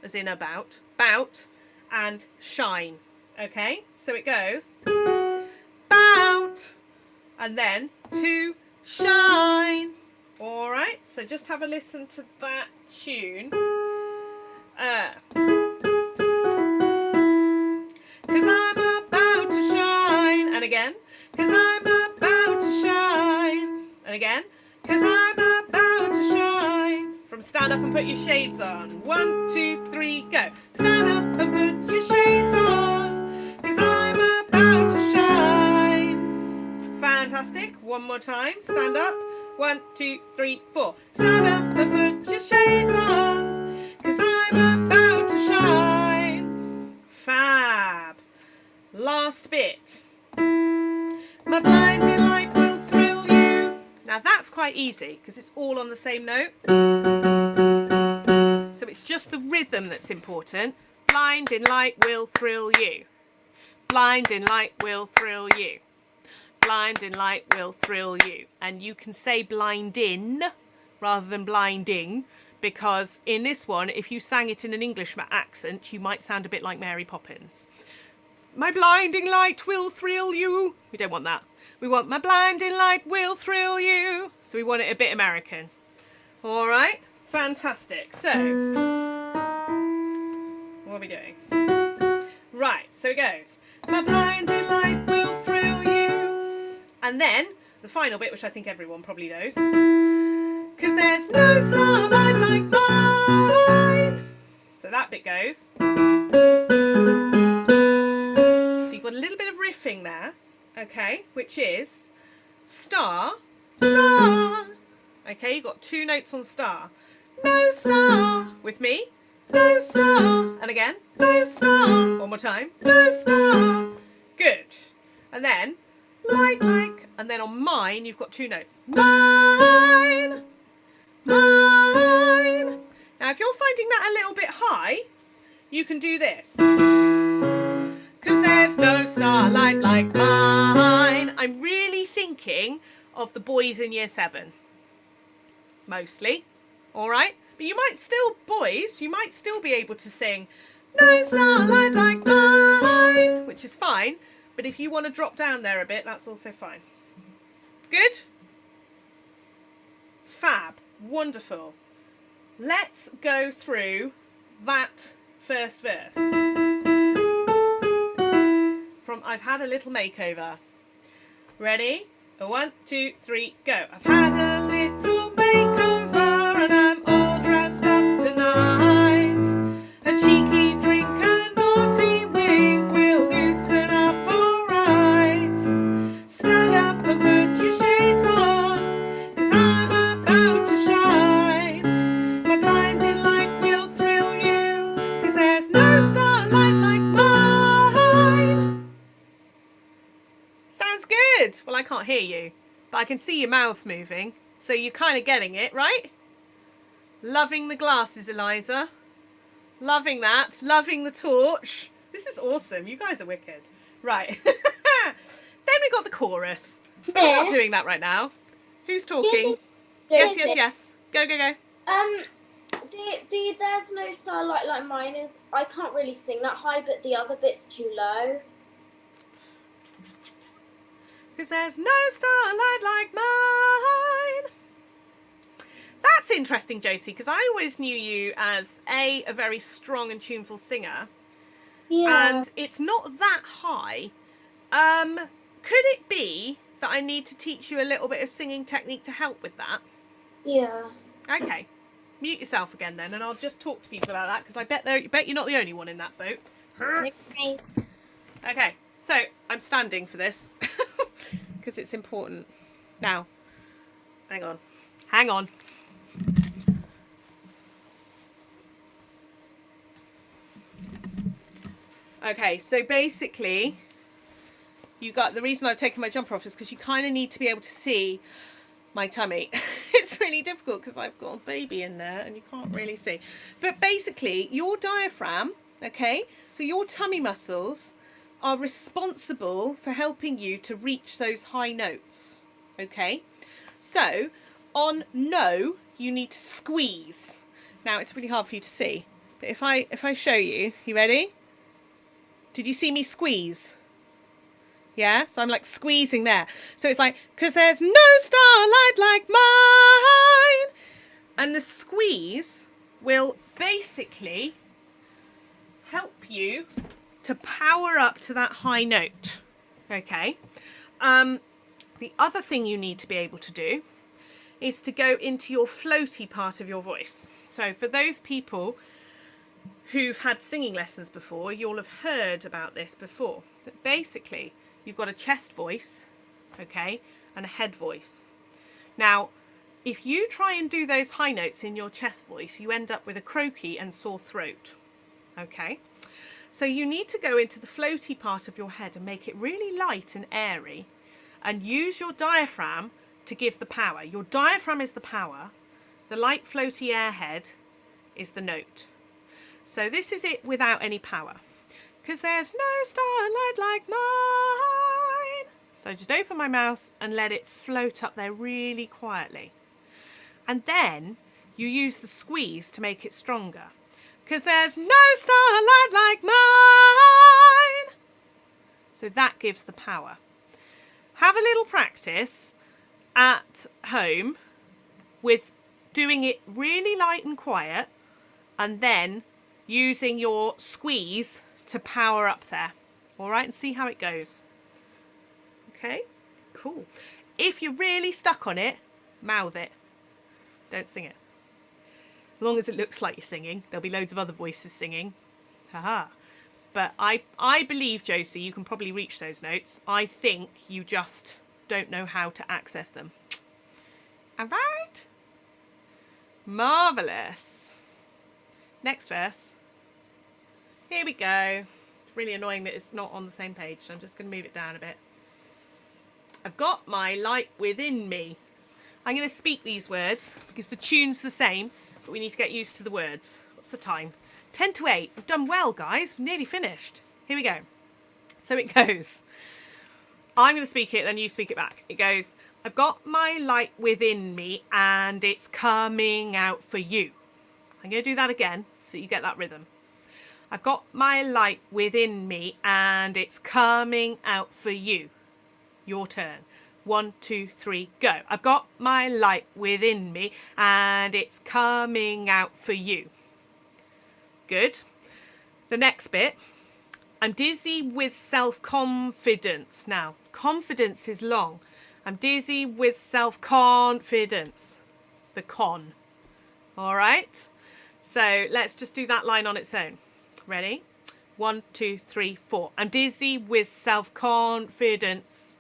as in about, bout, and shine. Okay? So it goes. Bout, and then to shine. All right, so just have a listen to that tune. 'Cause I'm about to shine. And again. 'Cause I'm about to shine. And again. 'Cause I'm about to shine. From stand up and put your shades on. 1, 2, 3, go. Stand up and put your shades on. 'Cause I'm about to shine. Fantastic. One more time. Stand up. 1, 2, 3, 4. Stand up and put your shades on, 'cause I'm about to shine. Fab. Last bit. My blinding light will thrill you. Now that's quite easy because it's all on the same note. So it's just the rhythm that's important. Blinding light will thrill you. Blinding light will thrill you. Blinding light will thrill you. And you can say blindin rather than blinding, because in this one, if you sang it in an English accent, you might sound a bit like Mary Poppins. My blinding light will thrill you. We don't want that. We want my blinding light will thrill you. So we want it a bit American. All right, fantastic. So, what are we doing? Right, so it goes. My blinding light will thrill you. And then the final bit, which I think everyone probably knows. 'Cause there's no starlight like mine. So that bit goes. So you've got a little bit of riffing there, okay, which is star, star. Okay, you've got two notes on star. No star. With me. No star. And again, no star. One more time. No star. Good. And then like, and then on mine you've got two notes. Mine, mine. Now if you're finding that a little bit high, you can do this. 'Cause there's no starlight like mine. I'm really thinking of the boys in year 7. Mostly. All right? But you might still, boys, you might still be able to sing no starlight like mine, which is fine. But if you want to drop down there a bit, that's also fine. Good? Fab. Wonderful. Let's go through that first verse. From I've Had a Little Makeover. Ready? 1, 2, 3, go. I've had a little makeover and I'm all dressed up tonight. A cheeky drink and naughty wink will loosen up alright. Stand up and put your shades on, 'cause I'm about to shine. My blinding light will thrill you, 'cause there's no starlight like mine. Sounds good. Well, I can't hear you, but I can see your mouths moving, so you're kind of getting it, right? Loving the glasses, Eliza. Loving that. Loving the torch. This is awesome. You guys are wicked. Right. Then we got the chorus. But we're not doing that right now. Who's talking? Yes. Go. The There's No Starlight Like Mine is, I can't really sing that high, but the other bit's too low. Because there's no starlight like mine. That's interesting, Josie, because I always knew you as a very strong and tuneful singer. Yeah. And it's not that high. Could it be that I need to teach you a little bit of singing technique to help with that? Yeah. Okay. Mute yourself again then, and I'll just talk to people about that, because I bet you're not the only one in that boat. Okay. Okay, so I'm standing for this because it's important. Now, hang on. Okay, so basically, the reason I've taken my jumper off is because you kind of need to be able to see my tummy. It's really difficult because I've got a baby in there and you can't really see. But basically, your diaphragm, okay, so your tummy muscles are responsible for helping you to reach those high notes, okay? So, on no, you need to squeeze. Now, it's really hard for you to see, but if I show you, you ready? Did you see me squeeze? Yeah, so I'm like squeezing there. So it's like, 'cause there's no starlight like mine. And the squeeze will basically help you to power up to that high note. Okay. The other thing you need to be able to do is to go into your floaty part of your voice. So for those people who've had singing lessons before, you'll have heard about this before. That basically, you've got a chest voice, okay, and a head voice. Now, if you try and do those high notes in your chest voice, you end up with a croaky and sore throat, okay? So you need to go into the floaty part of your head and make it really light and airy and use your diaphragm to give the power. Your diaphragm is the power. The light floaty airhead is the note. So this is it without any power. Because there's no starlight like mine. So just open my mouth and let it float up there really quietly. And then you use the squeeze to make it stronger. Because there's no starlight like mine. So that gives the power. Have a little practice at home with doing it really light and quiet and then using your squeeze to power up there. All right, and see how it goes. Okay, cool. If you're really stuck on it, mouth it. Don't sing it. As long as it looks like you're singing, there'll be loads of other voices singing. Haha. But I believe, Josie, you can probably reach those notes. I think you just don't know how to access them. All right? Marvellous. Next verse. Here we go. It's really annoying that it's not on the same page, so I'm just going to move it down a bit. I've got my light within me. I'm going to speak these words because the tune's the same, but we need to get used to the words. What's the time? 10 to 8. We've done well, guys. We've nearly finished. Here we go. So it goes. I'm going to speak it, then you speak it back. It goes, I've got my light within me and it's coming out for you. I'm going to do that again so you get that rhythm. I've got my light within me and it's coming out for you. Your turn. 1, 2, 3, go. I've got my light within me and it's coming out for you. Good. The next bit. I'm dizzy with self-confidence. Now, confidence is long. I'm dizzy with self-confidence. The con. All right? So let's just do that line on its own. Ready? 1, 2, 3, 4. I'm dizzy with self-confidence.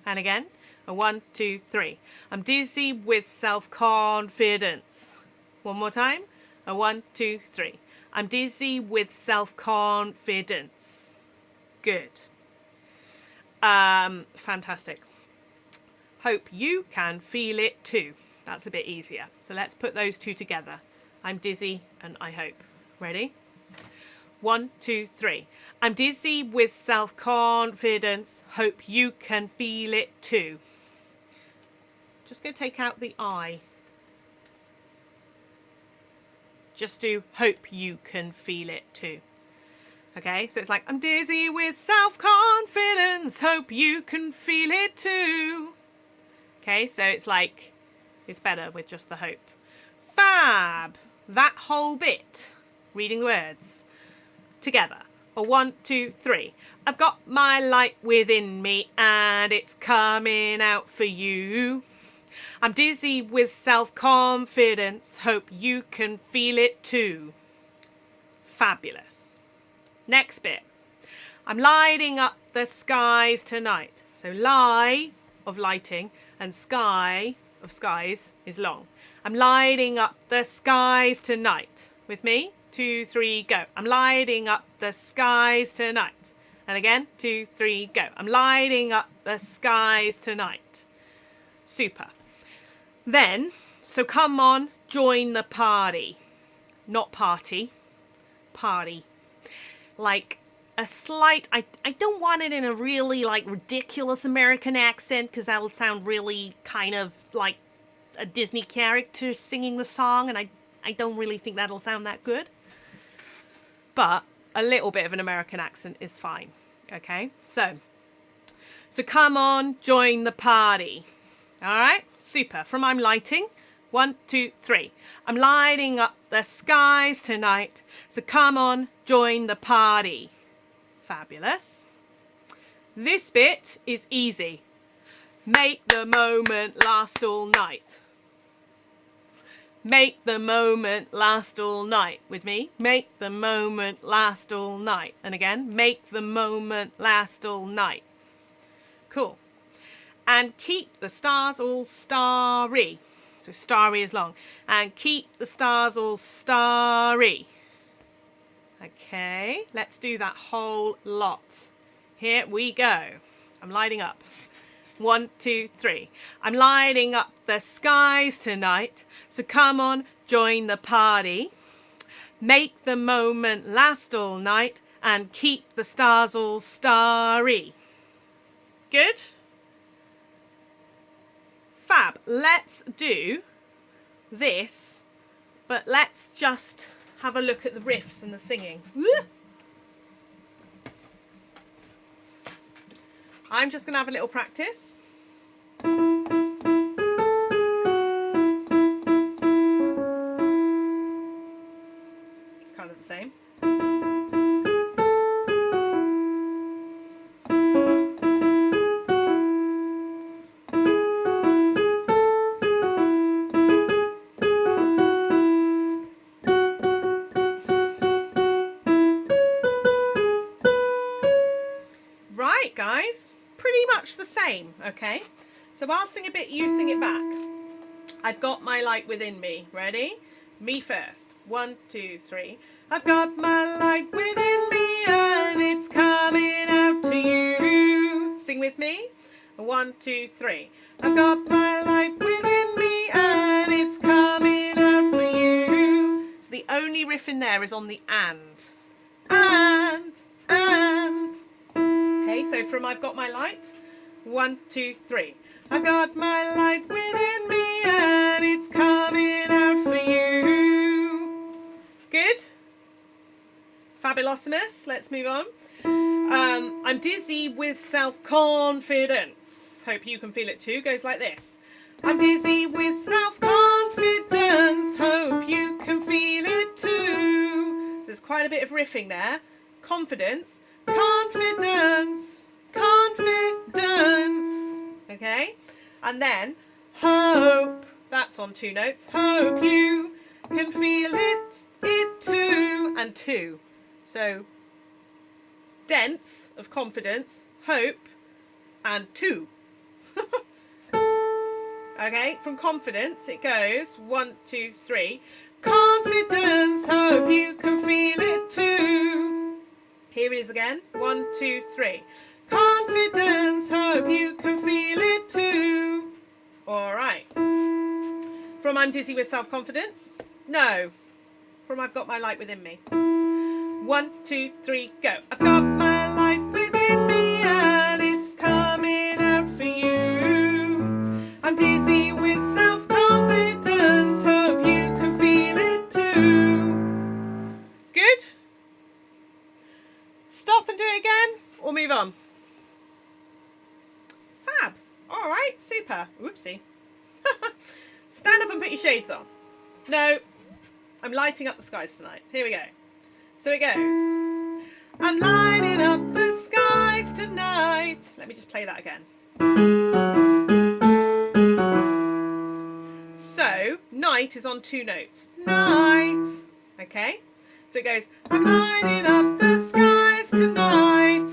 And again, 1, 2, 3. I'm dizzy with self-confidence. One more time. 1, 2, 3. I'm dizzy with self-confidence. Good. Fantastic. Hope you can feel it too. That's a bit easier. So let's put those two together. I'm dizzy and I hope. Ready? 1, 2, 3. I'm dizzy with self-confidence. Hope you can feel it too. Just going to take out the I. Just do hope you can feel it too. Okay, so it's like, I'm dizzy with self-confidence, hope you can feel it too. Okay, so it's like, it's better with just the hope. Fab! That whole bit, reading the words together. A 1, 2, 3. I've got my light within me and it's coming out for you. I'm dizzy with self-confidence, hope you can feel it too. Fabulous. Next bit. I'm lighting up the skies tonight. So lie of lighting and sky of skies is long. I'm lighting up the skies tonight. With me? 2, 3, go. I'm lighting up the skies tonight. And again, 2, 3, go. I'm lighting up the skies tonight. Super. Then, so come on, join the party. Not party, party. Like a slight, I don't want it in a really like ridiculous American accent because that'll sound really kind of like a Disney character singing the song, and I don't really think that'll sound that good. But a little bit of an American accent is fine. Okay, so come on, join the party. All right, super. From I'm lighting, 1, 2, 3. I'm lighting up the skies tonight, so come on, join the party. Fabulous. This bit is easy. Make the moment last all night. Make the moment last all night. With me? Make the moment last all night. And again, make the moment last all night. Cool. And keep the stars all starry. So starry is long. And keep the stars all starry. Okay, let's do that whole lot. Here we go. I'm lighting up. 1, 2, 3. I'm lighting up the skies tonight, so come on, join the party. Make the moment last all night and keep the stars all starry. Good? Fab. Let's do this, but let's just have a look at the riffs and the singing. Woo! I'm just going to have a little practice. It's kind of the same. Right, guys. Pretty much the same, okay? So I'll sing a bit, you sing it back. I've got my light within me. Ready? It's me first. 1, 2, 3. I've got my light within me and it's coming out to you. Sing with me. 1, 2, 3. I've got my light within me and it's coming out for you. So the only riff in there is on the and. And. Okay, so from I've got my light, 1, 2, 3. I've got my light within me and it's coming out for you. Good? Fabulosimus. Let's move on. I'm dizzy with self-confidence. Hope you can feel it too. Goes like this. I'm dizzy with self-confidence. Hope you can feel it too. So there's quite a bit of riffing there. Confidence. Confidence, confidence, okay? And then hope, that's on 2 notes. Hope you can feel it too, and 2. So dense of confidence, hope, and 2. Okay, from confidence it goes 1, 2, 3. Confidence, hope you can feel it too. Here it is again. 1, 2, 3. Confidence, hope you can feel it too. All right. From I'm dizzy with self-confidence? No. From I've got my light within me. 1, 2, 3, go. I've got my light within me and it's coming out for you. I'm dizzy with self-confidence, hope you can feel it too. Whoopsie. Stand up and put your shades on. No, I'm lighting up the skies tonight. Here we go. So it goes. I'm lighting up the skies tonight. Let me just play that again. So, night is on 2 notes. Night. Okay? So it goes, I'm lighting up the skies tonight.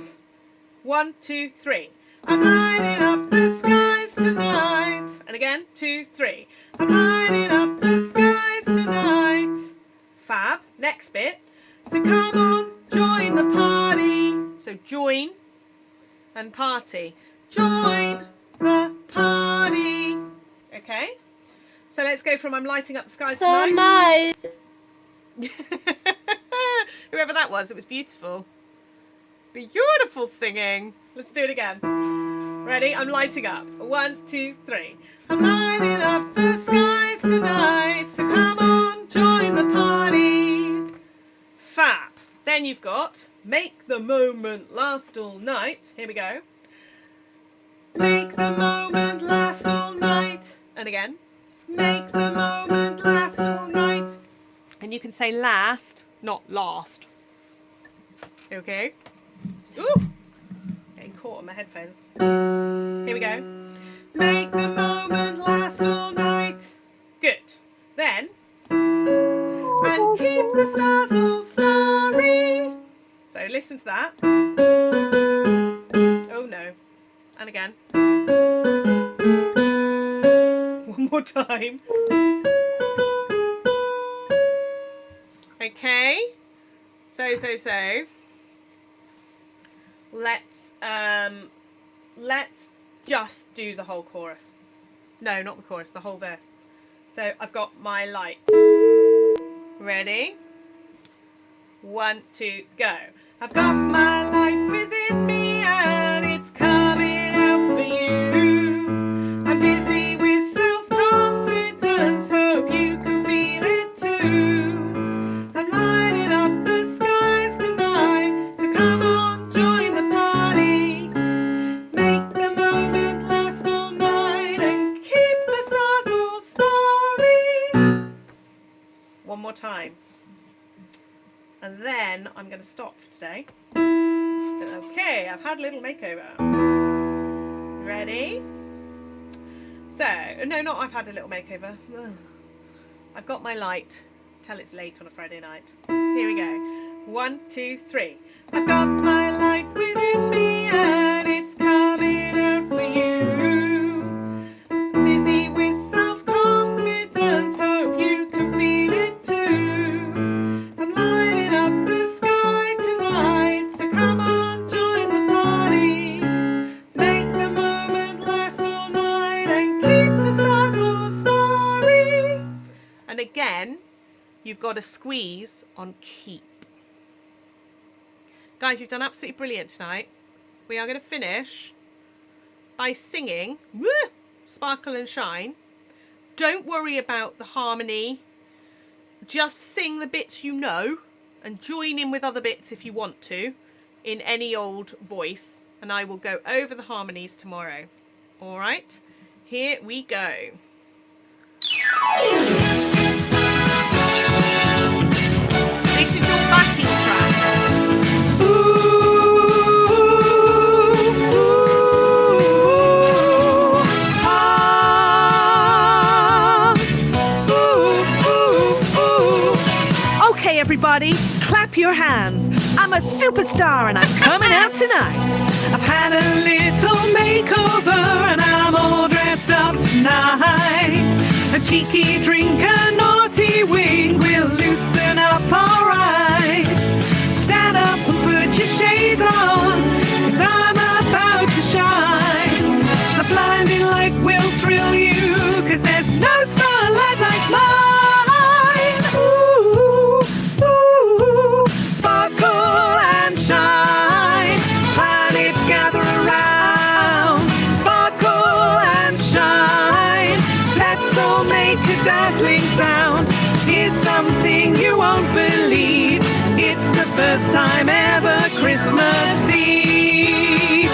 1, 2, 3. I'm lighting up the skies tonight. And again, 2, 3. I'm lighting up the skies tonight. Fab. Next bit. So come on, join the party. So join and party. Join the party. Okay? So let's go from I'm lighting up the skies tonight. No. Whoever that was, it was beautiful. Beautiful singing. Let's do it again. Ready? I'm lighting up. 1, 2, 3. I'm lighting up the skies tonight. So come on, join the party. Fab. Then you've got make the moment last all night. Here we go. Make the moment last all night. And again. Make the moment last all night. And you can say last, not last. Okay? Ooh! Getting caught on my headphones. Here we go. Make the moment last all night. Good. Then, and keep the stars all starry. So listen to that. Oh no. And again. One more time. Okay. So. Let's just do the whole chorus. No, not the chorus, the whole verse. So I've got my light. Ready? 1, 2, go. I've got my light within me and it's coming out for you. I'm dizzy with self-confidence, hope you can feel it too. I'm lighting up the skies tonight, so come on, join the party. Make the moment last all night and keep the stars all starry. One more time. And then I'm going to stop for today. Okay, I've had a little makeover. Ready? So, no, not I've had a little makeover. Ugh. I've got my light. Tell it's late on a Friday night. Here we go. 1, 2, 3. I've got my light within me and it's coming out for you. Dizzy with self-confidence, hope you can feel it too. I'm lighting up the sky tonight, so come on, join the party. Make the moment last all night and keep the stars all starry. And again, you've got to squeeze on keep. Guys, you've done absolutely brilliant tonight. We are going to finish by singing Woo! Sparkle and Shine. Don't worry about the harmony. Just sing the bits you know and join in with other bits if you want to in any old voice. And I will go over the harmonies tomorrow. All right, here we go. This is your backing track. Okay, everybody, clap your hands. I'm a superstar and I'm coming out tonight. I've had a little makeover and I'm all dressed up tonight. A cheeky drink, a naughty wink will loosen up alright. Stand up and put your shades on, 'cause I'm about to shine. The blinding light will thrill you, 'cause there's no starlight like mine. Ooh, ooh, sparkle and shine. Planets gather around. Sparkle and shine. Let's all make a dazzling sound. Here's something you won't believe. It's the first time ever Christmas Eve.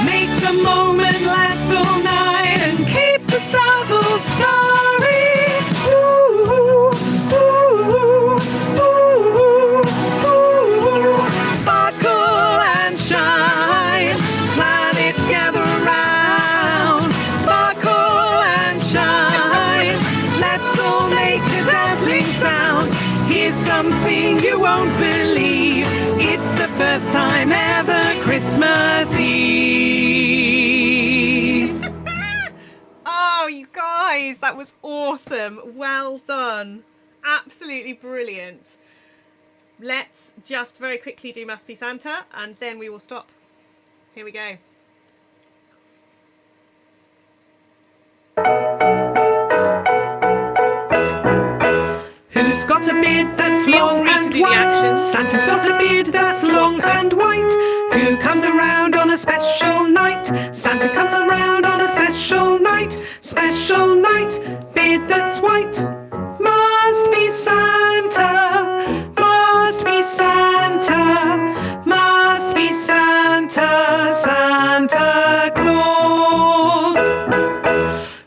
Make the moment last all night and keep the stars all starry. Ooh, ooh, ooh, ooh. Sparkle and shine, planets gather around. Sparkle and shine, let's all make a dazzling sound. Here's something you won't believe, it's the first time ever Christmas Eve. Oh, you guys, that was awesome. Well done. Absolutely brilliant. Let's just very quickly do Must Be Santa and then we will stop. Here we go. Who's got a beard that's Feel long free to and do the white? actions. Santa's got a beard that's long and white. Who comes around on a special night? Santa comes around on a special night. Special night, beard that's white. Must be Santa. Must be Santa. Must be Santa. Santa Claus.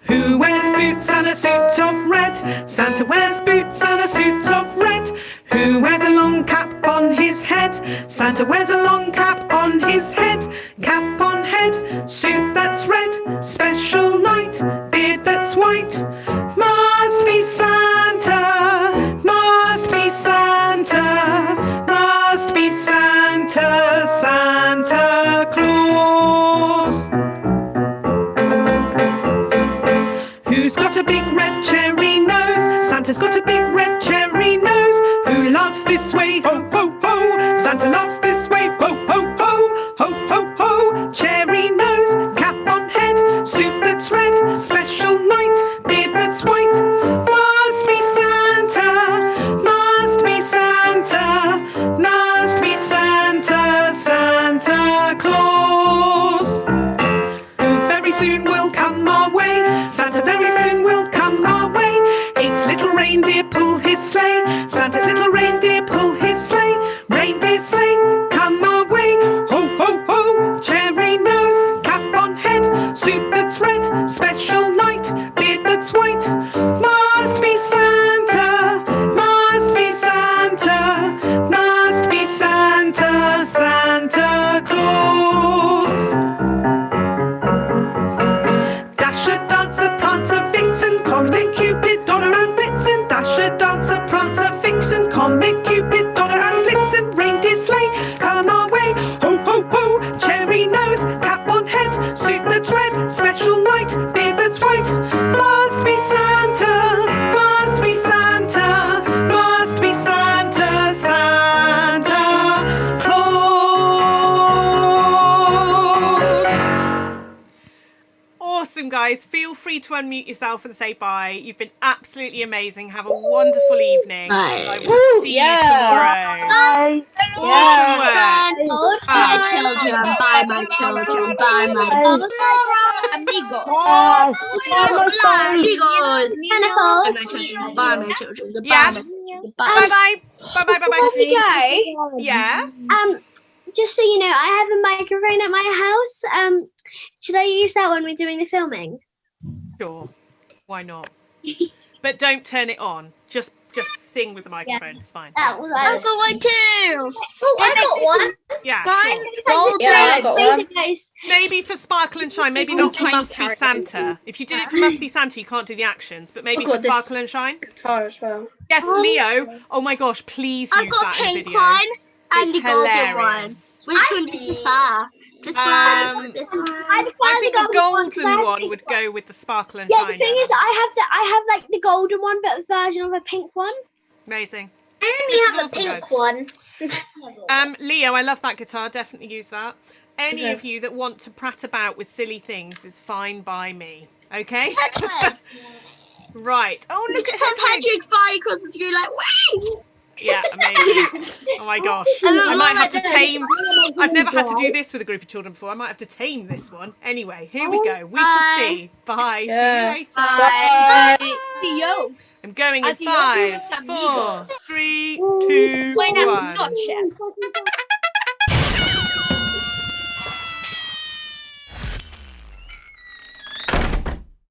Who wears boots and a suit of red? Santa wears boots and a suit of red. Who wears a long cap on his head? Santa wears a long cap on his head. Cap on head, suit that's red. Special night, beard that's white. Must be Santa. Must be Santa. Must be Santa. Santa Claus. Who's got a big red cherry nose? Santa's got a big red cherry nose. Who loves this way? Ho, ho, ho. Santa loves this way. Ho, ho, ho. Ho, ho, ho. Cherry nose, cap on head, suit that's red. Special night, beard that's white. Must be Santa. Must be Santa. Must be Santa. Santa Claus. Who very soon will come our way. Santa very soon will come our way. 8 little reindeer pull his sleigh. Santa's little reindeer pull his sleigh. Reindeer sleigh, come our way. Ho, ho, ho. Cherry nose, cap on head, suit that's red. Special night, beard that's white. Must be Santa. Must be Santa. Must be Santa. Santa Claus. Dasher, Dancer, Prancer, Vixen, Comet, Cupid, Donner and Blitzen. Dasher, Dancer, Prancer, Vixen, Comet, Cupid, Donner and Blitzen. Reindeer sleigh, come our way. Ho, ho, ho. Cherry nose, cap on head, suit that's red. Special night, beard that's white. Must be Santa. Must be Santa. Must be Santa. Santa Claus. Awesome, guys. Feel free to unmute yourself and say bye. You've been absolutely amazing. Have a wonderful evening. Bye. I will see you tomorrow. Bye. Awesome work. Bye, children. Bye, my children. Bye, my amigos. Amigos. Bye, my children. Bye, my children. Goodbye, Yeah. my children. Bye Goodbye. bye. Bye bye bye bye. Before we go, Yeah. just so you know, I have a microphone at my house. Should I use that when we're doing the filming? Sure. Why not? But don't turn it on. Just sing with the microphone. It's fine. That was I've got one too. Oh, I got one. Yeah. Mine's Sure. golden. Yeah, I got one. Maybe for Sparkle and Shine. Maybe not for Must Be Santa. If you did it for Must Be Santa, you can't do the actions. But maybe Oh, God, for this- Sparkle and Shine. Guitar as well. Yes, Leo. Oh my gosh, please I've use got that in pink video. one and It's the golden one. hilarious. Which one do you prefer? This one or this one? I think the golden one would go with the Sparkle and Yeah, Shine. the thing is that I have like the golden one, but a version of a pink one. Amazing. I This only is have a awesome, pink guys. one. Leo, I love that guitar. Definitely use that. Any Okay. of you that want to prat about with silly things is fine by me. Okay? Hedgehog. Right. Oh, You look just at have Hedgehog. Hedgehog fly across the screen like, wait! Yeah, amazing. Oh my gosh. And I might have to Mama tame. I've never had to do this with a group of children before. I might have to tame this one. Anyway, here we go. We shall Bye. see. Bye. Yeah. See you later. Bye. Adios. I'm going in Adios, 5, 4, amigos. 3, 2, Buenas 1. noches.